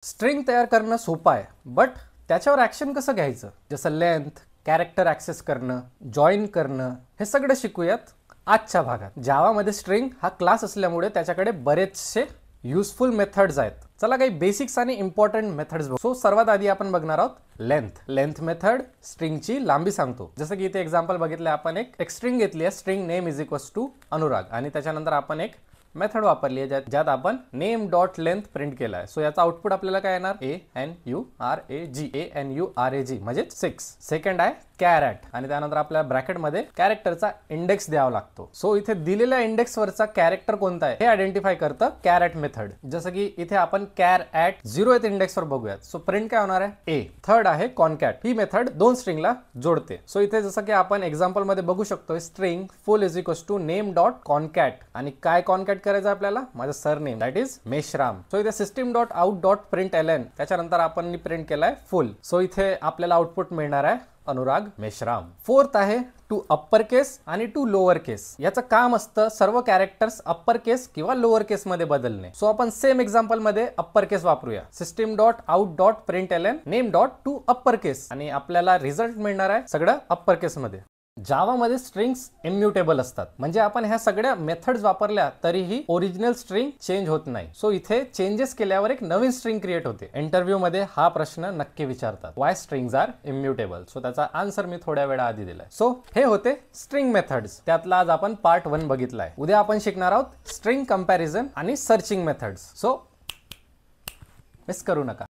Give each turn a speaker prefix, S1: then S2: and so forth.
S1: String तयार करणं सोपं आहे, बट त्याच्यावर ॲक्शन कसं घ्यायचं, जसं लेंथ, कॅरेक्टर ॲक्सेस करणं, जॉईन करणं, हे सगळं शिकूयात आजच्या भागात. जावामध्ये स्ट्रिंग हा क्लास असल्यामुळे त्याच्याकडे बरेचसे युजफुल मेथड्स आहेत. चला काही बेसिक्स आणि इम्पॉर्टंट मेथड्स बघू. सो सर्वात आधी आपण बघणार आहोत लेंथ मेथड स्ट्रिंगची लांबी सांगतो. जसं की इथे एक्झाम्पल बघितलं, आपण एक स्ट्रिंग घेतली आहे, string name is equals to Anurag, आणि त्याच्यानंतर आपण एक मेथड वापरली आहे ज्यात आपण नेम डॉट लेंथ प्रिंट केला आहे. सो याचा आउटपुट आपल्याला काय येणार, ANURAG म्हणजे 6. सेकंड आहे कॅरेट, आणि त्यानंतर आपल्या ब्रॅकेटमध्ये कॅरेक्टरचा इंडेक्स द्यावा लागतो. सो इथे दिलेल्या इंडेक्स वरचा कॅरेक्टर कोणता आहे हे आयडेंटिफाय करतं कॅरेट मेथड. जसं की इथे आपण कॅर ॲट 0th इंडेक्सवर बघूयात. सो प्रिंट काय होणार आहे, A. थर्ड आहे कॉनकॅट, ही मेथड दोन स्ट्रिंगला जोडते. सो इथे जसं की आपण एक्झाम्पल मध्ये बघू शकतो, string full is equals to name dot concat, आणि काय कॉनकॅट करायचं आपल्याला, माझं surname that is Meshram. So इथे system dot out dot print LN, त्याच्यानंतर आपण प्रिंट केलाय फुल. सो इथे आपल्याला आउटपुट मिळणार आहे अनुराग मेश्राम. फोर्थ आहे टू अप्पर केस आणि टू लोअर केस. याचं काम असतं सर्व कॅरेक्टर्स अप्पर केस किंवा लोअर केस मध्ये बदलणे. सो आपण सेम एक्झाम्पल मध्ये अप्पर केस वापरूया. System dot out dot print LN name dot to upper case, आणि आपल्याला रिझल्ट मिळणार आहे सगळं अप्पर केस मध्ये. जावामध्ये स्ट्रिंग्स इम्युटेबल असतात, म्हणजे आपण ह्या सगळ्या मेथड्स वापरल्या तरीही ओरिजिनल स्ट्रिंग चेंज होत नाही. सो इथे चेंजेस केल्यावर एक नवीन स्ट्रिंग क्रिएट होते. इंटरव्ह्यू मध्ये हा प्रश्न नक्की विचारतात, Y strings R immutable. So त्याचा आन्सर मी थोड्या वेळा आधी दिलाय. सो हे होते स्ट्रिंग मेथड्स, त्यातला आज आपण पार्ट 1 बघितलाय. उद्या आपण शिकणार आहोत स्ट्रिंग कंपॅरिझन आणि सर्चिंग मेथड्स. सो मिस करू नका.